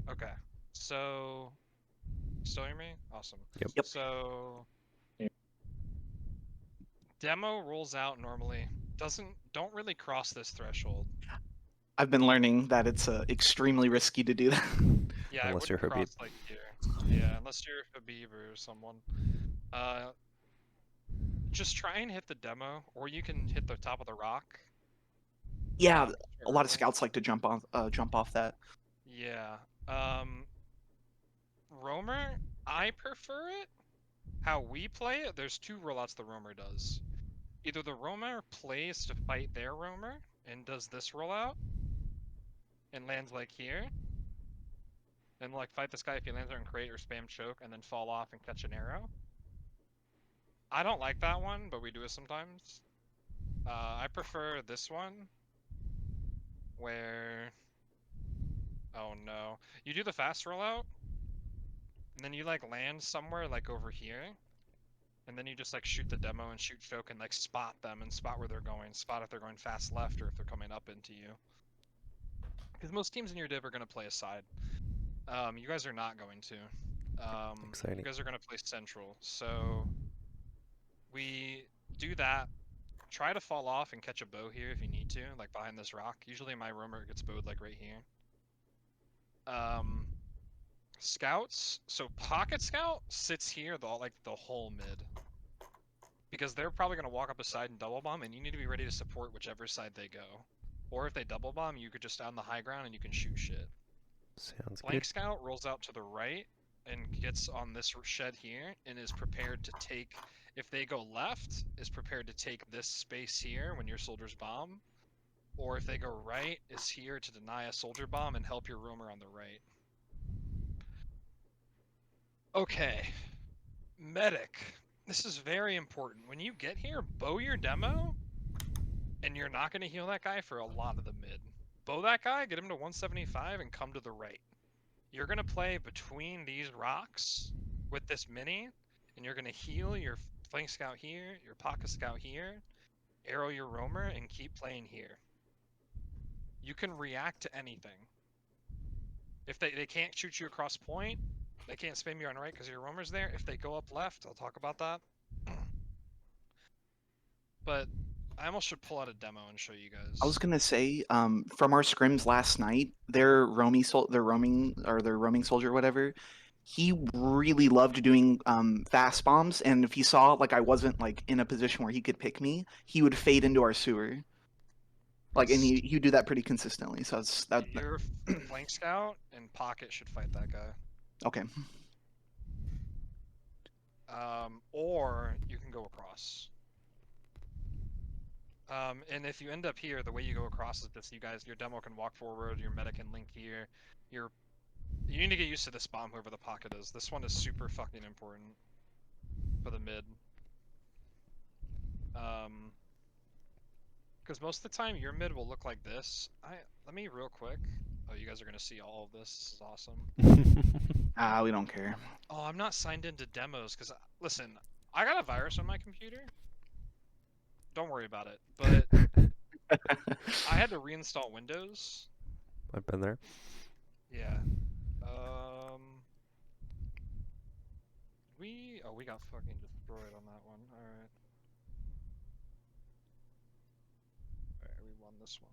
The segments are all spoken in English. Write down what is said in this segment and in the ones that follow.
Okay. So, still hear me? Awesome. Yep. Yep. So, demo rolls out normally. Don't really cross this threshold. I've been learning that it's extremely risky to do that. Yeah, I Unless you're wouldn't Habib. cross like here. Yeah, unless you're Habib or someone. Just try and hit the demo, or you can hit the top of the rock. Yeah, a lot of early. scouts like to jump off that. Yeah. Roamer, I prefer it. How we play it, there's two rollouts the roamer does. Either the roamer plays to fight their roamer and does this rollout and lands like here, and like fight this guy if he lands there and create or spam choke and then fall off and catch an arrow. I don't like that one, but we do it sometimes. I prefer this one where, oh no, you do the fast rollout and then you like land somewhere like over here. And then you just like shoot the demo and shoot choke and like spot them and spot where they're going. Spot if they're going fast left or if they're coming up into you. Because most teams in your div are going to play a side. You guys are not going to. You Exciting. guys are going to play central. So we do that. Try to fall off and catch a bow here if you need to, like behind this rock. Usually my roamer gets bowed like right here. Scouts. So pocket scout sits here the whole mid. Because they're probably going to walk up a side and double bomb, and you need to be ready to support whichever side they go. Or if they double bomb, you could just on the high ground and you can shoot shit. Sounds Flank good. Scout rolls out to the right and gets on this shed here and is prepared to take, if they go left, is prepared to take this space here when your soldiers bomb. Or if they go right, is here to deny a soldier bomb and help your roamer on the right. Okay. Medic. This is very important. When you get here, bow your demo, and you're not going to heal that guy for a lot of the mid. Bow that guy, get him to 175, and come to the right. You're going to play between these rocks with this mini, and you're going to heal your flank scout here, your pocket scout here, arrow your roamer, and keep playing here. You can react to anything. If they can't shoot you across point, they can't spam you on right because your roamer's there. If they go up left, I'll talk about that. But I almost should pull out a demo and show you guys. I was gonna say, from our scrims last night, their roaming soldier, whatever, he really loved doing fast bombs, and if he saw like I wasn't like in a position where he could pick me, he would fade into our sewer. Like, and he would do that pretty consistently. So it's that. Your flank scout and pocket should fight that guy. Okay. Or you can go across. And if you end up here, the way you go across is this: your demo can walk forward, your medic can link here. You need to get used to this bomb, whoever the pocket is. This one is super fucking important for the mid. Because most of the time your mid will look like this. Let me real quick. Oh, you guys are gonna see all of this. This is awesome. We don't care. Oh, I'm not signed into demos because listen, I got a virus on my computer. Don't worry about it. But I had to reinstall Windows. I've been there. Yeah. We got fucking destroyed on that one. Alright. Alright, we won this one.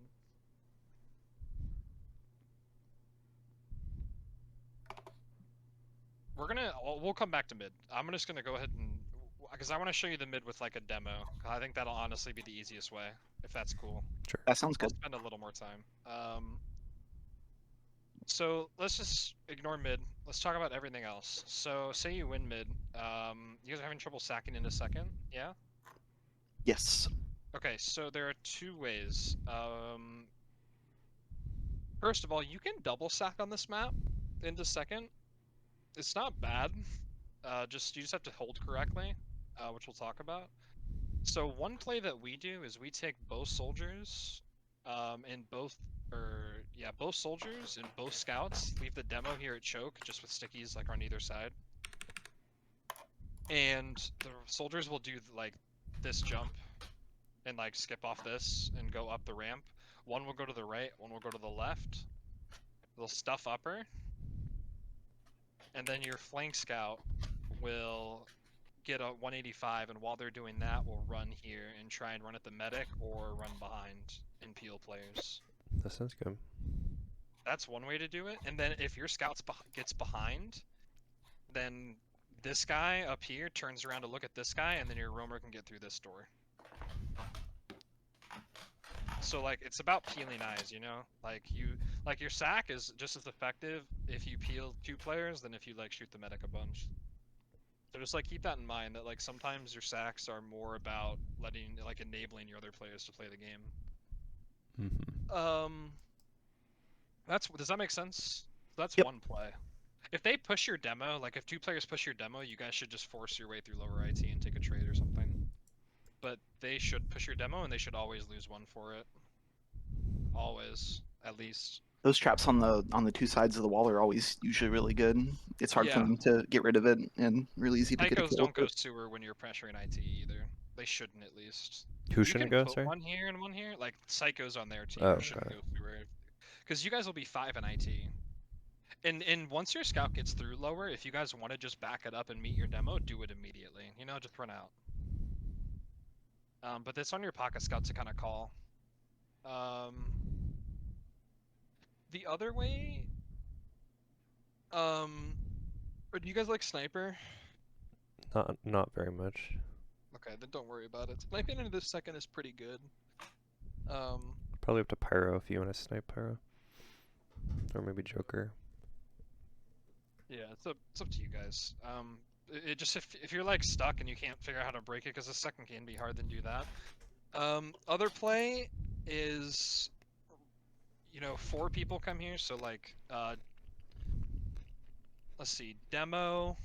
We'll come back to mid. I'm just gonna go ahead and, because I want to show you the mid with like a demo. I think that'll honestly be the easiest way, if that's cool. Sure. That sounds good. I'll spend a little more time. So let's just ignore mid. Let's talk about everything else. So say you win mid. You guys are having trouble sacking into second, yeah? Yes. Okay, so there are two ways. First of all, you can double sack on this map into second. It's not bad. You just have to hold correctly, which we'll talk about. So one play that we do is we take both soldiers, both soldiers and both scouts. Leave the demo here at choke, just with stickies like on either side. And the soldiers will do like this jump and like skip off this and go up the ramp. One will go to the right, one will go to the left. They'll stuff upper, and then your flank scout will get a 185, and while they're doing that, we'll run here and try and run at the medic or run behind and peel players. That sounds good. That's one way to do it. And then if your scouts gets behind, then this guy up here turns around to look at this guy, and then your roamer can get through this door. So like it's about peeling eyes, you know? Like your sack is just as effective if you peel 2 players than if you like shoot the medic a bunch. So just like keep that in mind that like sometimes your sacks are more about enabling your other players to play the game. Mm-hmm. Does that make sense? That's Yep. one play. If they push your demo, like if 2 players push your demo, you guys should just force your way through lower IT and take a trade or something. But they should push your demo, and they should always lose 1 for it. Always, at least. Those traps on the 2 sides of the wall are always usually really good. It's hard for Yeah. them to get rid of it, and really easy to get a Psychos kill. don't go sewer when you're pressuring IT either. They shouldn't, at least. Who You shouldn't can go, put sorry? 1 here and 1 here. Like psychos on their team Oh, shouldn't got go sewer, because you guys will be 5 in IT. And once your scout gets through lower, if you guys want to just back it up and meet your demo, do it immediately. You know, just run out. But that's on your pocket scout to kind of call. The other way, do you guys like sniper? Not very much. Okay, then don't worry about it. Sniping into this second is pretty good. Probably up to Pyro if you want to snipe Pyro. Or maybe Joker. Yeah, it's up to you guys. It just if you're like stuck and you can't figure out how to break it, because the second can be hard, then do that. Other play is, you know, 4 people come here, so like let's see, demo.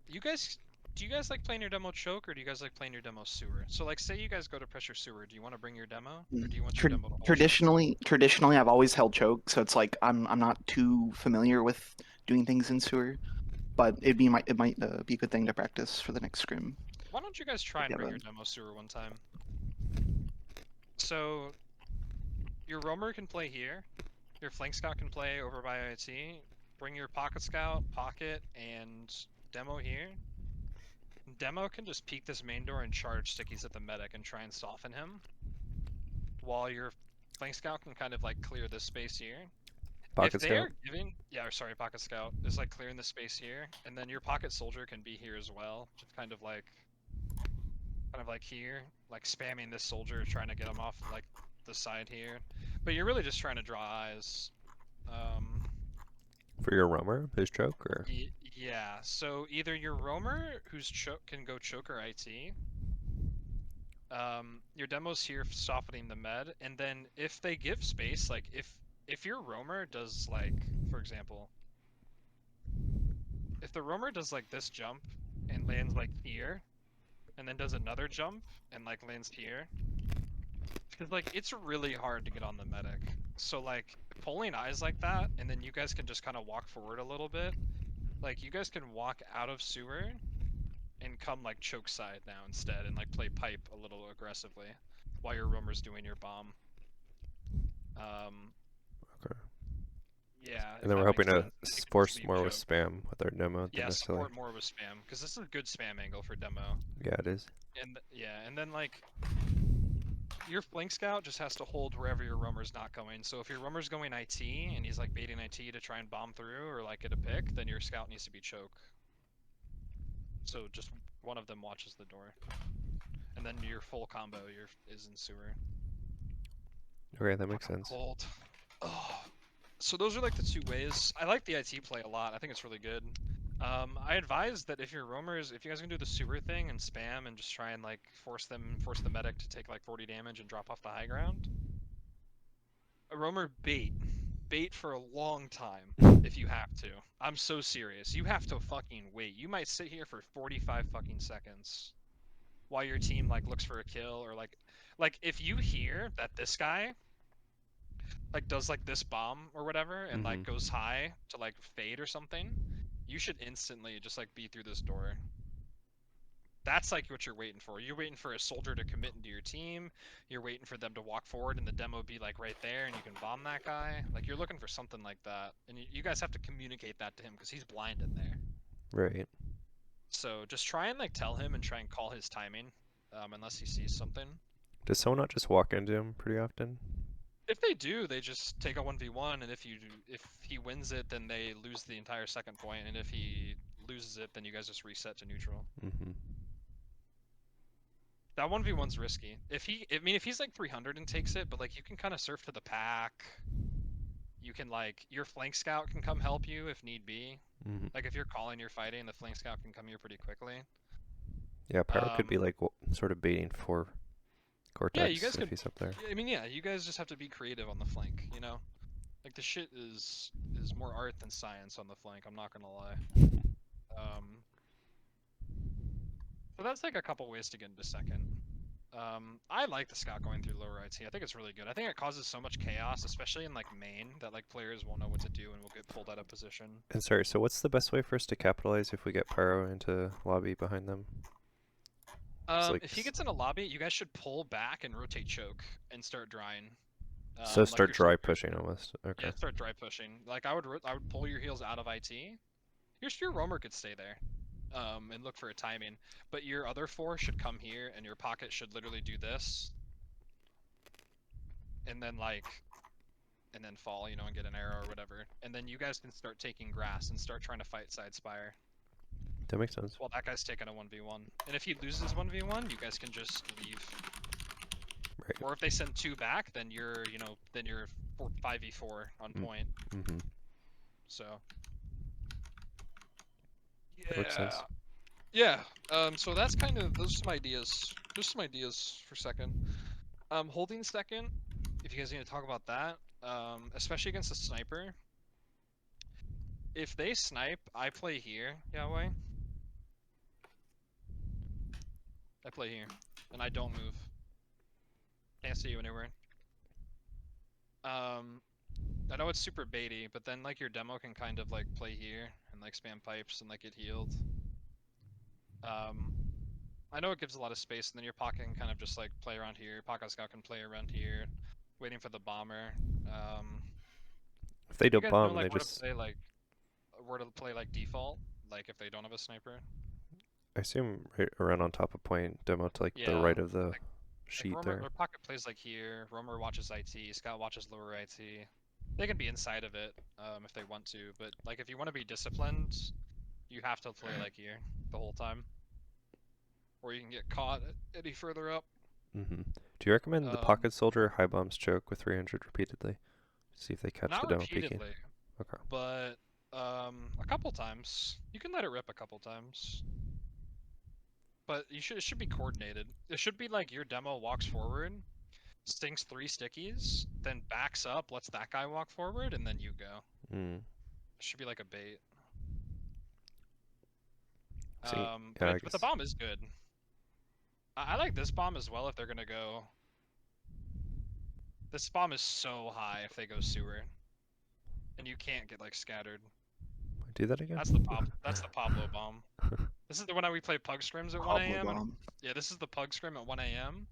Do you guys like playing your demo choke, or do you guys like playing your demo sewer? So like, say you guys go to pressure sewer, do you want to bring your demo, or do you want your demo to hold choke? Traditionally, I've always held choke, so it's like I'm not too familiar with doing things in sewer, but it might be a good thing to practice for the next scrim. Why don't you guys try and Yeah, bring but- your demo sewer one time? So your roamer can play here, your flank scout can play over by IT. Bring your pocket scout, pocket, and demo here. Demo can just peek this main door and charge stickies at the medic and try and soften him, while your flank scout can kind of like clear this space here. Pocket If scout? they're giving, yeah, sorry, pocket scout is like clearing the space here, and then your pocket soldier can be here as well, just kind of like here, like spamming this soldier, trying to get him off like the side here. But you're really just trying to draw eyes. For your roamer, who's choke, or? Yeah, so either your roamer, who's can go choke or IT. Your demo's here softening the med, and then if they give space, like if your roamer does like, for example, if the roamer does like this jump and lands like here, and then does another jump and like lands here, because like it's really hard to get on the medic. So like pulling eyes like that, and then you guys can just kind of walk forward a little bit. Like you guys can walk out of sewer and come like choke side now instead, and like play pipe a little aggressively while your roamer's doing your bomb. Okay. Yeah. And then we're hoping to force more with spam with our demo than Yeah, necessarily. support more with spam, because this is a good spam angle for demo. Yeah, it is. And yeah, and then like your flank scout just has to hold wherever your roamer's not going. So if your roamer's going IT and he's like baiting IT to try and bomb through or like get a pick, then your scout needs to be choke. So just one of them watches the door, and then your full combo is in sewer. Okay, that makes Fucking sense. cold. Oh. So those are like the 2 ways. I like the IT play a lot. I think it's really good. I advise that if your roamers, if you guys can do the sewer thing and spam and just try and like force the medic to take like 40 damage and drop off the high ground. A roamer bait for a long time if you have to. I'm so serious. You have to fucking wait. You might sit here for 45 fucking seconds while your team like looks for a kill, or like if you hear that this guy like does like this bomb or whatever and like goes high to like fade or something, you should instantly just like be through this door. That's like what you're waiting for. You're waiting for a soldier to commit into your team. You're waiting for them to walk forward and the demo be like right there and you can bomb that guy. Like you're looking for something like that. And you guys have to communicate that to him because he's blind in there. Right. So just try and like tell him and try and call his timing, unless he sees something. Does someone not just walk into him pretty often? If they do, they just take a 1v1, and if he wins it, then they lose the entire second point, and if he loses it, then you guys just reset to neutral. Mm-hmm. That 1v1's risky. If he's like 300 and takes it, but like you can kind of surf to the pack. You can like your flank scout can come help you if need be. Mm-hmm. Like if you're calling, you're fighting, the flank scout can come here pretty quickly. Yeah, Pyro could be like sort of baiting for Cortex yeah, you guys if he's up there. I mean, yeah, you guys just have to be creative on the flank, you know? Like the shit is more art than science on the flank, I'm not gonna lie. So that's like a couple ways to get into second. I like the scout going through lower IT. I think it's really good. I think it causes so much chaos, especially in like main, that like players won't know what to do and will get pulled out of position. And sorry, so what's the best way for us to capitalize if we get Pyro into lobby behind them? Like if he gets in a lobby, you guys should pull back and rotate choke and start drying. So like start your dry soldiers. pushing almost. Okay. Yeah, start dry pushing. Like I would pull your heels out of IT. Your roamer could stay there, and look for a timing. But your other four should come here, and your pocket should literally do this, and then fall, you know, and get an arrow or whatever. And then you guys can start taking grass and start trying to fight side spire. That makes sense. Well, that guy's taking a 1v1. And if he loses 1v1, you guys can just leave. Right. Or if they send 2 back, then you're 5v4 on point. Mm-hmm. So. Yeah. That makes sense. Yeah. So that's kind of those are some ideas. Just some ideas for second. Holding second. If you guys need to talk about that, especially against a sniper. If they snipe, I play here, Yahweh. I play here, and I don't move. Can't see you anywhere. I know it's super baity, but then like your demo can kind of like play here and like spam pipes and like get healed. I know it gives a lot of space, and then your pocket can kind of just like play around here. Pocket scout can play around here, waiting for the bomber. If they don't you guys bomb, know, like, they just. Where to play like default, like if they don't have a sniper. I assume right around on top of point, demo to like the right of the sheet Roamer, there. Their pocket plays like here. Roamer watches IT. Scout watches lower IT. They can be inside of it if they want to, but like if you want to be disciplined, you have to play like here the whole time, or you can get caught any further up. Mm-hmm. Do you recommend the pocket soldier high bombs choke with 300 repeatedly? See if they catch the demo peeking. Okay. But a couple times. You can let it rip a couple times. But it should be coordinated. It should be like your demo walks forward, stings 3 stickies, then backs up, lets that guy walk forward, and then you go. Mm. It should be like a bait. But the bomb is good. I like this bomb as well if they're gonna go. This bomb is so high if they go sewer. And you can't get like scattered. Do that again? That's the Pablo bomb. This is the one we play pug scrims at 1 a.m. Yeah, this is the pug scrim at 1 a.m.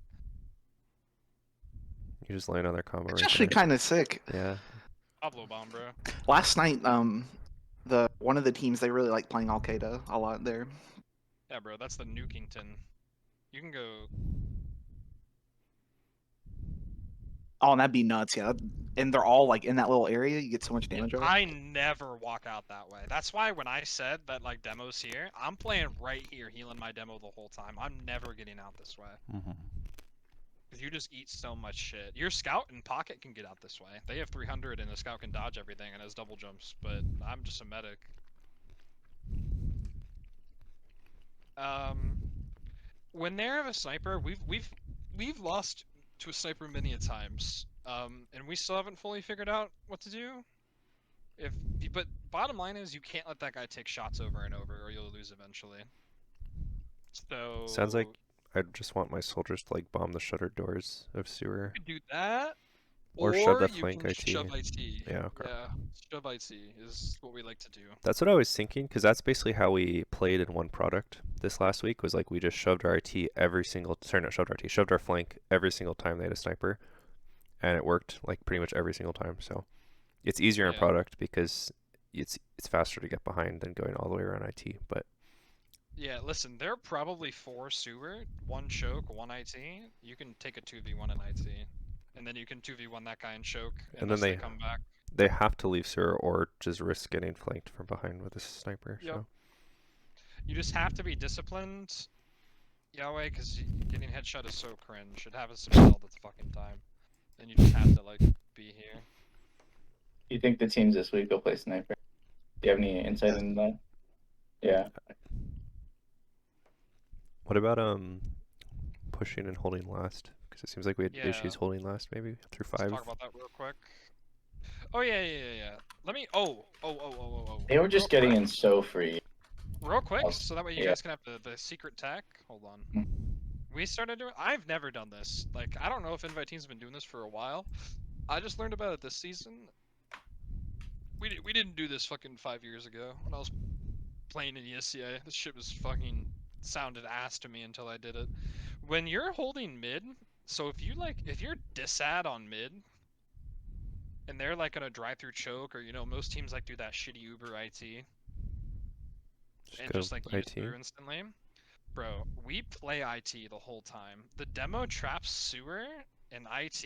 You just land on their combo. It's actually kind of sick. Yeah. Pablo bomb, bro. Last night, one of the teams, they really like playing Al Qaeda a lot there. Yeah, bro, that's the Nukington. You can go. Oh, and that'd be nuts, yeah. And they're all like in that little area. You get so much damage. I never walk out that way. That's why when I said that like demo's here, I'm playing right here, healing my demo the whole time. I'm never getting out this way. Mm-hmm. Because you just eat so much shit. Your scout and pocket can get out this way. They have 300 and the scout can dodge everything and has double jumps, but I'm just a medic. When they have a sniper, we've lost to a sniper many a times, and we still haven't fully figured out what to do. But bottom line is you can't let that guy take shots over and over, or you'll lose eventually. So sounds like I just want my soldiers to like bomb the shuttered doors of sewer. You could do that. Or shove that you flank can IT. shove IT. Yeah, okay. Yeah, shove IT is what we like to do. That's what I was thinking, because that's basically how we played in one product this last week, was like we just shoved our IT every single, sorry, not shoved our IT, shoved our flank every single time they had a sniper, and it worked like pretty much every single time. So it's easier in Yeah. product because it's faster to get behind than going all the way around IT. But Yeah, listen, they're probably 4 sewer, 1 choke, 1 IT. You can take a 2v1 in IT. And then you can 2v1 that guy in choke and then unless they come back. they have to leave sewer or just risk getting flanked from behind with a sniper. Yep. So You just have to be disciplined, Yahweh, because getting headshot is so cringe. It happens to me all the fucking time. And you just have to, like, be here. You think the teams this week will play sniper? Do you have any insight into that? Yeah. what about pushing and holding last? Because it seems like we had issues holding last, maybe through 5. Let's talk about that real quick. Oh yeah. Let me. Oh. They were just getting in so free. Real quick, so that way you Yeah. guys can have the secret tech. Hold on. Mm. We started doing. I've never done this. Like, I don't know if Invite Team's been doing this for a while. I just learned about it this season. We didn't do this fucking 5 years ago when I was playing in ESCA. This shit was fucking sounded ass to me until I did it. When you're holding mid, so if you're disad on mid, and they're like gonna drive through choke, or most teams like do that shitty Uber IT, just like use through instantly. Bro, we play IT the whole time. The demo traps sewer in IT,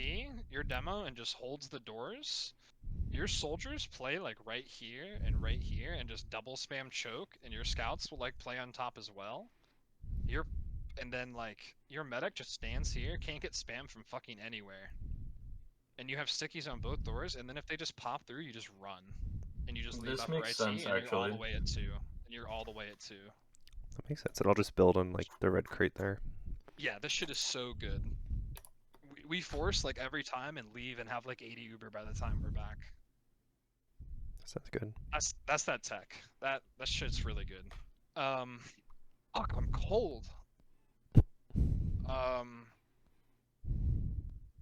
your demo, and just holds the doors. Your soldiers play like right here and just double spam choke, and your scouts will like play on top as well. And then like your medic just stands here, can't get spam from fucking anywhere. And you have stickies on both doors, and then if they just pop through, you just run. And you just leave upper IT, and you're all the way at 2. And you're all the way at 2. That makes sense. And I'll just build on like the red crate there. Yeah, this shit is so good. We force like every time and leave and have like 80 Uber by the time we're back. Sounds good. That's that tech. That shit's really good. Fuck, I'm cold.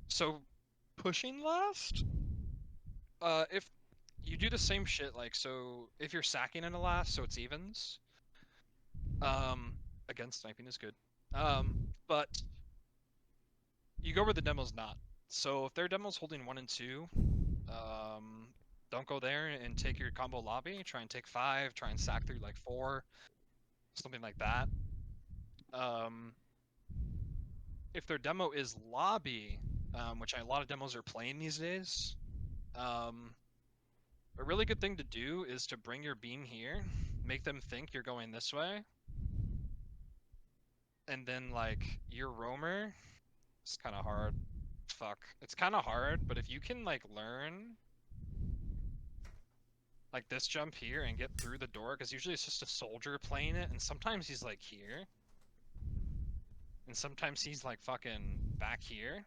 So pushing last. If you do the same shit, like, so if you're sacking in a last, so it's evens. Again, sniping is good. But you go where the demo's not. So if their demo's holding 1 and 2, don't go there and take your combo lobby. Try and take 5. Try and sack through like 4, something like that. If their demo is lobby, which a lot of demos are playing these days, a really good thing to do is to bring your beam here, make them think you're going this way, and then like your roamer. It's kind of hard. Fuck, it's kind of hard, but if you can like learn like this jump here and get through the door, because usually it's just a soldier playing it, and sometimes he's like here, and sometimes he's like fucking back here,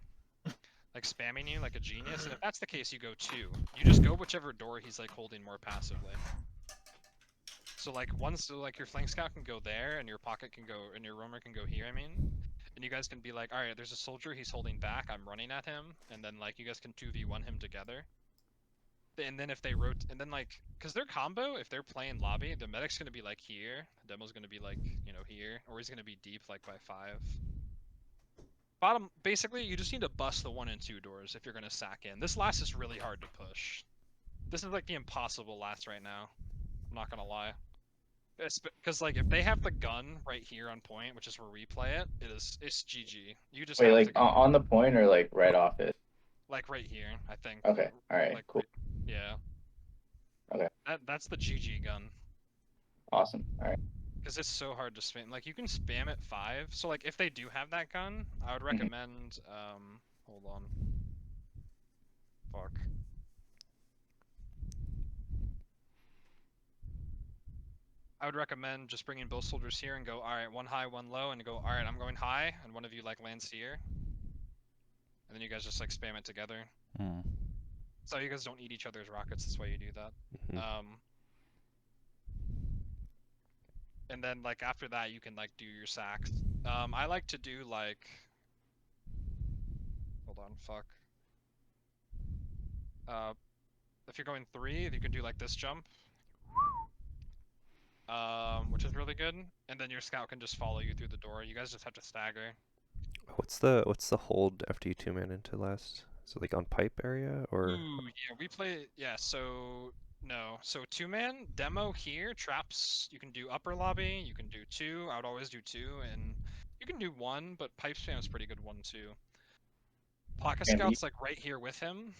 like spamming you like a genius. And if that's the case, you go 2. You just go whichever door he's like holding more passively. So like your flank scout can go there, and your pocket can go, and your roamer can go here. I mean, and you guys can be like, all right, there's a soldier, he's holding back, I'm running at him, and then like you guys can 2v1 him together. And then if they and then like, cause their combo, if they're playing lobby, the medic's gonna be like here, the demo's gonna be like, here, or he's gonna be deep like by 5. Basically, you just need to bust the 1 and 2 doors if you're gonna sack in. This last is really hard to push. This is like the impossible last right now. I'm not gonna lie. Because like if they have the gun right here on point, which is where we play it, it's GG. You just Wait, have like to go on the point or like right off it? like right here, I think. Okay, all right, Like, cool. Yeah. Okay. That's the GG gun. Awesome. All right. Because it's so hard to spam. Like you can spam it 5. So like if they do have that gun, I would recommend. Hold on. Fuck. I would recommend just bringing both soldiers here and go, all right, 1 high, 1 low, and go, all right, I'm going high, and one of you like lands here, and then you guys just like spam it together. So you guys don't eat each other's rockets. That's why you do that. And then like after that, you can like do your sacks. I like to do like, hold on, fuck. If you're going 3, you can do like this jump, which is really good. And then your scout can just follow you through the door. You guys just have to stagger. What's the hold after you 2-man into last? Is it like on pipe area or? Ooh, yeah, we play. Yeah, so no, so 2-man demo here traps. You can do upper lobby. You can do 2. I would always do 2, and you can do 1, but pipe spam is pretty good 1 too. Pocket And scout's like right here with him.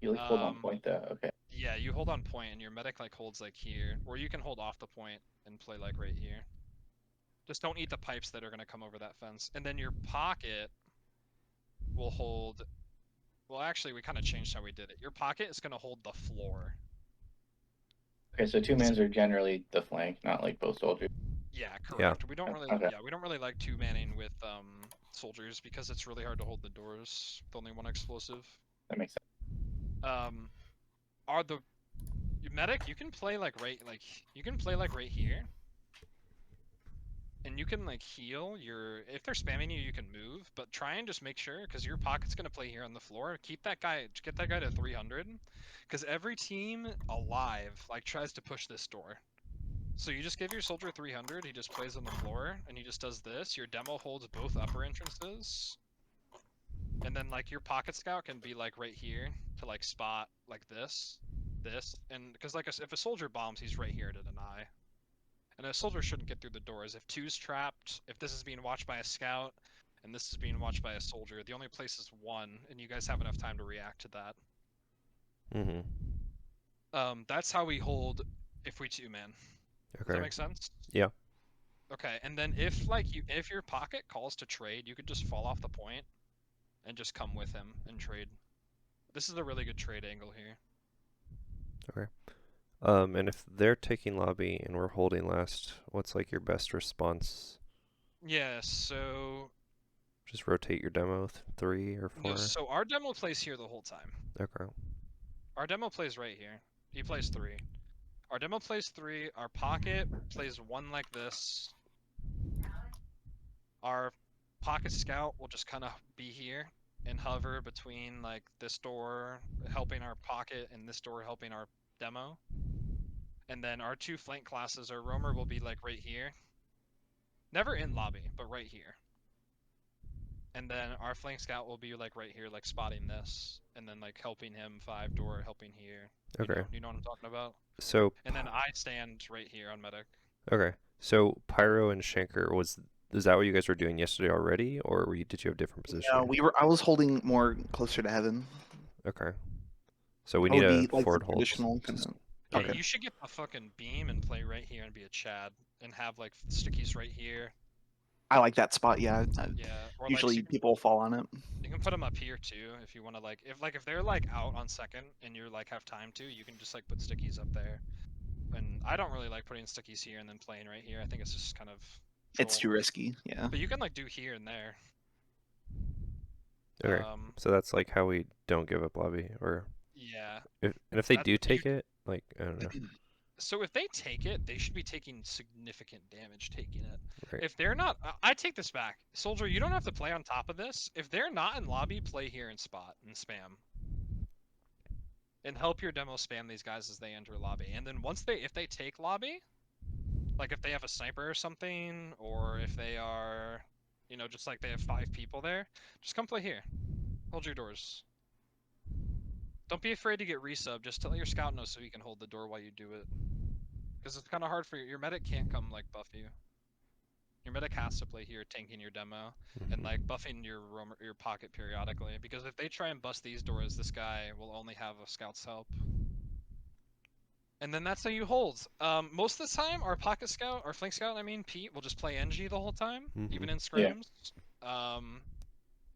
you like hold on point though. Okay. Yeah, you hold on point, and your medic like holds like here, or you can hold off the point and play like right here. Just don't eat the pipes that are gonna come over that fence. And then your pocket will hold. Well, actually, we kind of changed how we did it. Your pocket is gonna hold the floor. Okay, so 2-mans are generally the flank, not like both soldiers. Yeah, correct. We don't really, Okay. yeah, we don't really like 2-manning with soldiers because it's really hard to hold the doors with only 1 explosive. That makes sense. Are the your medic? You can play like right here, and you can like heal your. If they're spamming you, you can move, but try and just make sure because your pocket's gonna play here on the floor. Keep that guy, get that guy to 300, because every team alive like tries to push this door. So you just give your soldier 300, he just plays on the floor, and he just does this. Your demo holds both upper entrances. And then like your pocket scout can be like right here to like spot like this, and because like if a soldier bombs, he's right here to deny. And a soldier shouldn't get through the doors. If 2's trapped, if this is being watched by a scout, and this is being watched by a soldier, the only place is 1, and you guys have enough time to react to that. Mm-hmm. That's how we hold if we 2-man. Does that make sense? Yeah. Okay, and then if your pocket calls to trade, you could just fall off the point and just come with him and trade. This is a really good trade angle here. Okay. And if they're taking lobby and we're holding last, what's like your best response? Yeah, so Just rotate your demo 3 or 4. no, so our demo plays here the whole time. Okay. Our demo plays right here. He plays 3. Our demo plays 3. Our pocket plays 1 like this. Our pocket scout will just kind of be here and hover between like this door helping our pocket and this door helping our demo. And then our 2 flank classes, our roamer will be like right here. Never in lobby, but right here. And then our flank scout will be like right here, like spotting this, and then like helping him 5 door, helping here. Okay. You know what I'm talking about? So. And then I stand right here on medic. Okay. So Pyro and Shanker is that what you guys were doing yesterday already, or did you have different positions? Yeah, I was holding more closer to heaven. Okay. So we That need would a be, like, forward the hold. traditional kind of- Yeah, Okay. you should get a fucking beam and play right here and be a Chad and have like stickies right here. I like that spot. Yeah. Yeah. Or Usually like, people fall on it. you can put them up here too if you want to like if they're like out on second and you're like have time to, you can just like put stickies up there. And I don't really like putting stickies here and then playing right here. I think it's just kind of It's troll. too risky. Yeah. But you can like do here and there. Okay. So that's like how we don't give up lobby, or Yeah. if they do take it, like I don't know. So if they take it, they should be taking significant damage taking it. Right. If they're not, I take this back. Soldier, you don't have to play on top of this. If they're not in lobby, play here and spot and spam. And help your demo spam these guys as they enter lobby. And then if they take lobby, like if they have a sniper or something, or if they are, just like they have 5 people there, just come play here. Hold your doors. Don't be afraid to get resub. Just tell your scout know so he can hold the door while you do it. Because it's kind of hard for your medic can't come like buff you. Your medic has to play here, tanking your demo, and like buffing your pocket periodically. Because if they try and bust these doors, this guy will only have a scout's help. And then that's how you hold. Most of the time, our pocket scout, our flank scout, Pete, will just play NG the whole time, even in scrims. Yeah.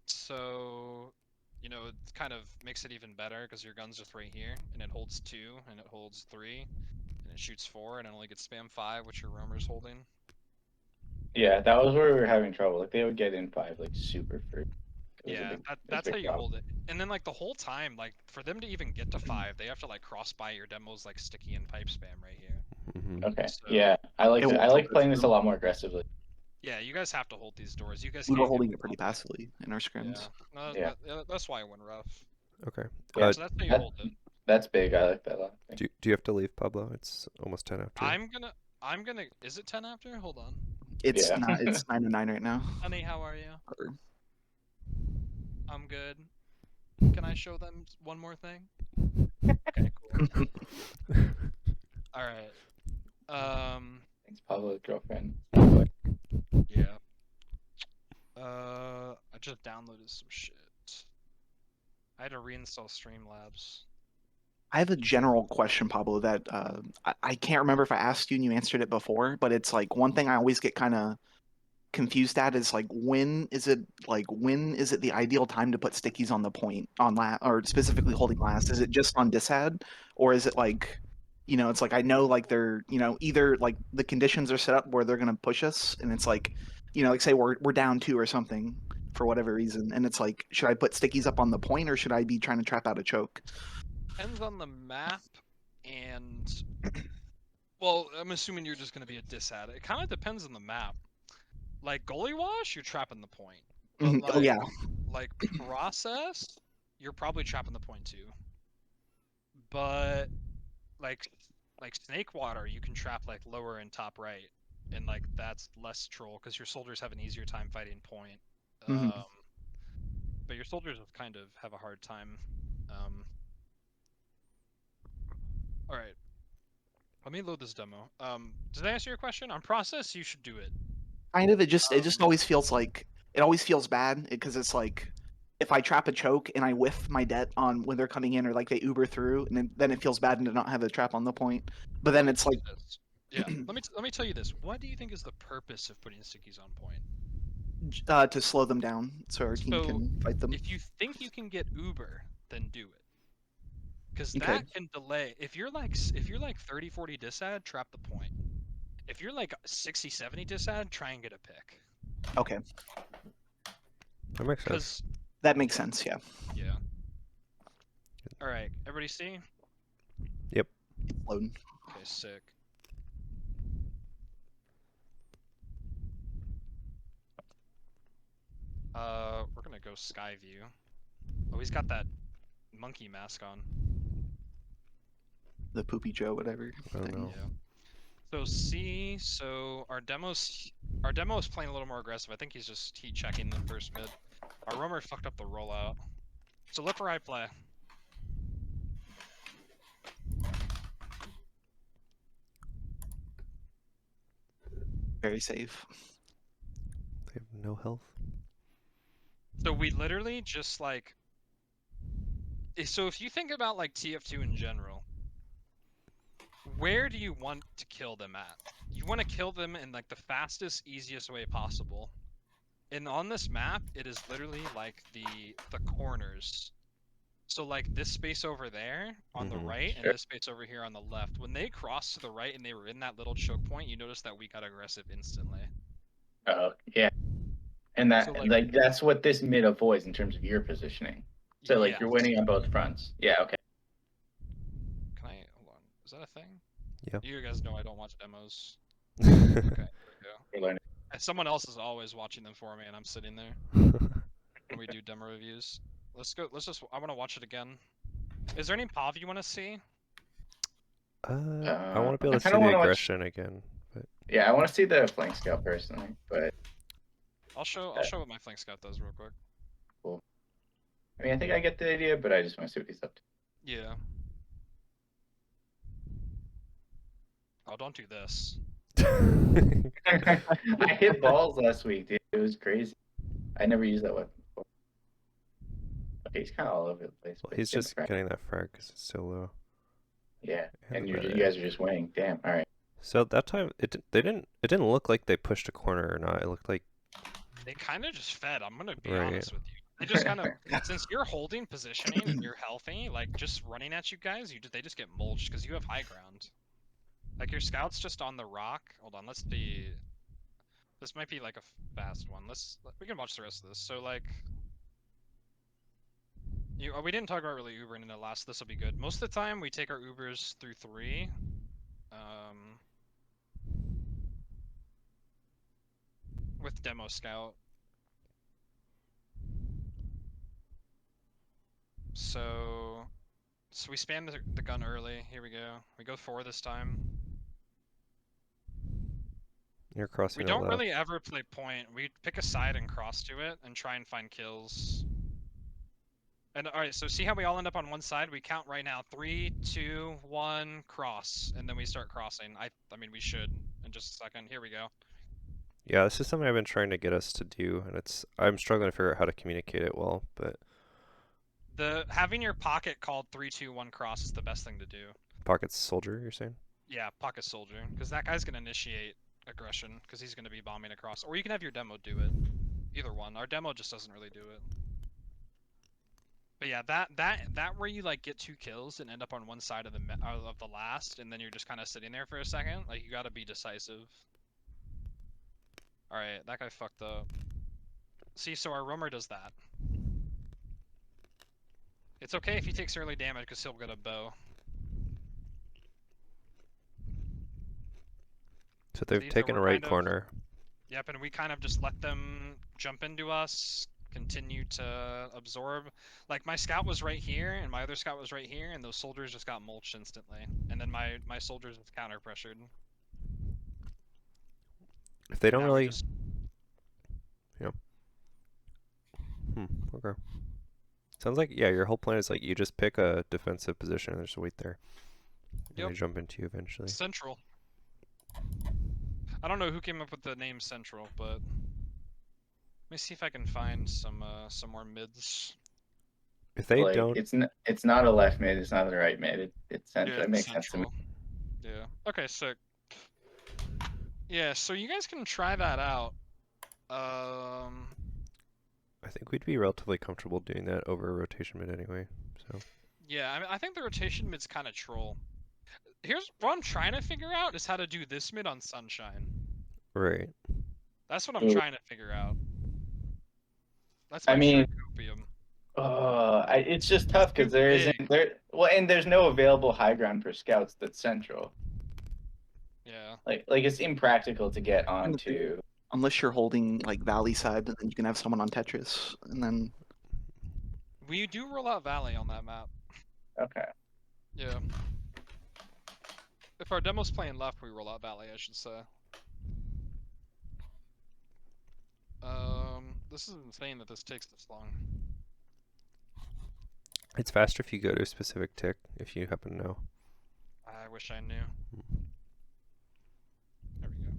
So, it kind of makes it even better because your gun's just right here, and it holds 2, and it holds 3, and it shoots 4, and it only gets spam 5, which your roamer's holding. Yeah, that was where we were having trouble. Like they would get in 5 like super free. Yeah, that's how you hold it. And then like the whole time, like for them to even get to 5, they have to like cross by your demos like sticky and pipe spam right here. Okay. So, yeah, I like playing this a lot more aggressively. Yeah, you guys have to hold these doors. You guys we were can't holding it pretty passively in our scrims. Yeah. That's why I went rough. Okay. Yeah. So that's how you That- hold it. That's big. I like that a lot. Do you have to leave, Pablo? It's almost 10 after. I'm gonna. Is it 10 after? Hold on. It's Yeah. not. It's 9:09 right now. Honey, how are you? Or- I'm good. Can I show them one more thing? Okay, cool. All right. Thanks, Pablo's girlfriend. Yeah. I just downloaded some shit. I had to reinstall Streamlabs. I have a general question, Pablo, that I can't remember if I asked you and you answered it before, but it's like one thing I always get kind of confused at is like when is it the ideal time to put stickies on the point on last or specifically holding last? Is it just on disad, or is it like, it's like I know like they're, either like the conditions are set up where they're gonna push us and it's like, like say we're down 2 or something for whatever reason, and it's like, should I put stickies up on the point or should I be trying to trap out a choke? Depends on the map, and well, I'm assuming you're just gonna be a disad. It kind of depends on the map. Like goalie wash, you're trapping the point. But Mhm. Oh yeah. like process, you're probably trapping the point too. But like snake water, you can trap like lower and top right, and like that's less troll because your soldiers have an easier time fighting point. Mhm. But your soldiers kind of have a hard time. All right, let me load this demo. Did I answer your question on process? You should do it. Kind of. It just Um, always feels like it always feels bad because it's like if I trap a choke and I whiff my debt on when they're coming in or like they Uber through, and then it feels bad to not have a trap on the point. But let then me it's tell like you this. Yeah, let me tell you this. What do you think is the purpose of putting stickies on point? to slow them down so our team So can fight them. if you think you can get Uber, then do it. Because Okay. that can delay. If you're like 30, 40 disad, trap the point. If you're like 60, 70 disad, try and get a pick. Okay. That makes sense. Because That makes sense. Yeah. yeah. All right, everybody see? Loading. Okay, sick. We're gonna go sky view. Oh, he's got that monkey mask on. The Poopy Joe, whatever. Oh thing. no. Yeah. So our demo's playing a little more aggressive. I think he's just heat checking the first mid. Our roamer fucked up the rollout. So look where I play. Very safe. They have no health. So we literally just like. So if you think about like TF2 in general, where do you want to kill them at? You want to kill them in like the fastest, easiest way possible. And on this map, it is literally like the corners. So like this space over there on the right and Sure. this space over here on the left. When they crossed to the right and they were in that little choke point, you notice that we got aggressive instantly. Oh, yeah. And So that like that's what this mid avoids in terms of your positioning. So like yes. you're winning on both fronts. Yeah, okay. Can I hold on? Is that a thing? Yeah. You guys know I don't watch demos. Okay, there we go. We're learning. And someone else is always watching them for me, and I'm sitting there when we do demo reviews. Let's go. Let's just. I want to watch it again. Is there any POV you want to see? I want to be I able to see kinda the wanna watch- aggression again. But Yeah, I want to see the flank scout personally, but I'll show what my flank scout does real quick. I mean I think I get the idea, but I just want to see what he's up to. Yeah. Oh, don't do this. I hit balls last week, dude. It was crazy. I never used that weapon before. Okay, he's kind of all over the place. well, but he's getting just frag. getting that frag because it's so low. Yeah, and the you meta. guys are just winning. Damn. All right. So that time it didn't look like they pushed a corner or not. It looked like They kind of just fed. I'm gonna be Right. honest with you. They just kind of, since you're holding positioning and you're healthy, like just running at you guys, they just get mulched because you have high ground. Like your scout's just on the rock. Hold on, let's be. This might be like a fast one. We can watch the rest of this. So like, we didn't talk about really Ubering in the last. This will be good. Most of the time, we take our Ubers through 3. With demo scout. So we spam the gun early. Here we go. We go 4 this time. You're We crossing to don't left. really ever play point. We pick a side and cross to it and try and find kills. And alright, so see how we all end up on one side? We count right now. 3, 2, 1, cross. And then we start crossing. I mean, we should in just a second. Here we go. Yeah, this is something I've been trying to get us to do, and I'm struggling to figure out how to communicate it well, but Having your pocket called 3, 2, 1, cross is the best thing to do. Pocket's soldier, you're saying? Yeah, pocket soldier. Because that guy's going to initiate aggression. Because he's going to be bombing across. Or you can have your demo do it. Either one. Our demo just doesn't really do it. But yeah, that where you like get 2 kills and end up on one side of the last, and then you're just kind of sitting there for a second. Like you got to be decisive. All right, that guy fucked up. See, so our roamer does that. It's okay if he takes early damage because he'll get a bow. So they've See, taken we're right kind of- corner. Yep, and we kind of just let them jump into us, continue to absorb. Like my scout was right here, and my other scout was right here, and those soldiers just got mulched instantly. And then my soldiers was counter pressured. If they don't Now we really... just- Okay. Sounds like, yeah, your whole plan is like you just pick a defensive position and just wait there. And Yep. they jump into you eventually. Central. I don't know who came up with the name Central, but let me see if I can find some more mids. If they Like, don't... it's not a left mid, it's not a right mid. It's central. Yeah, It makes sense to me. Central. Yeah. Okay, sick. Yeah, so you guys can try that out. I think we'd be relatively comfortable doing that over a rotation mid anyway, so... Yeah, I mean, I think the rotation mid's kind of troll. Here's what I'm trying to figure out is how to do this mid on Sunshine. Right. That's what I'm Ooh. trying to figure out. That's I my mean- true copium. It's just tough because there big. isn't there. Well, and there's no available high ground for scouts that's central. Yeah. Like it's impractical to get onto. Unless you're holding like Valley side, and then you can have someone on Tetris, and then We do roll out Valley on that map. Okay. Yeah. If our demo's playing left, we roll out Valley, I should say. This is insane that this takes this long. It's faster if you go to a specific tick, if you happen to know. I wish I knew. There we go.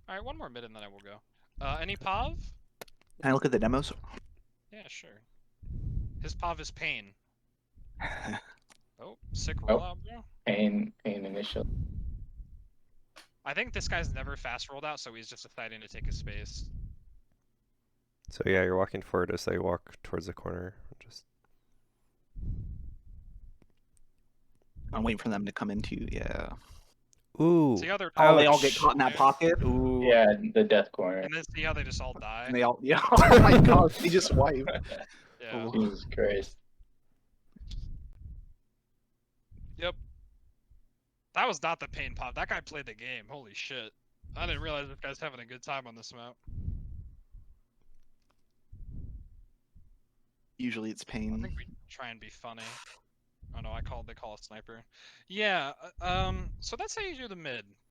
Alright, one more mid and then I will go. Any POV? can I look at the demos? Yeah, sure. His POV is Pain. Oh, sick Oh. rollout, bro. Pain initial. I think this guy's never fast rolled out, so he's just deciding to take his space. So yeah, you're walking forward as they walk towards the corner. Just I'm waiting for them to come into. Yeah. ooh. See how they're Oh, they all get ouch. caught in that pocket. Ooh. Yeah, the death corner. And then see how they just all die. And they all. Yeah. Oh my gosh, they just wiped. Yeah. Ooh. Jesus Christ. Yep. That was not the Pain POV. That guy played the game. Holy shit. I didn't realize this guy's having a good time on this map. Usually it's I Pain. think we try and be funny. Oh no, they call a sniper. Yeah, so that's how you do the mid.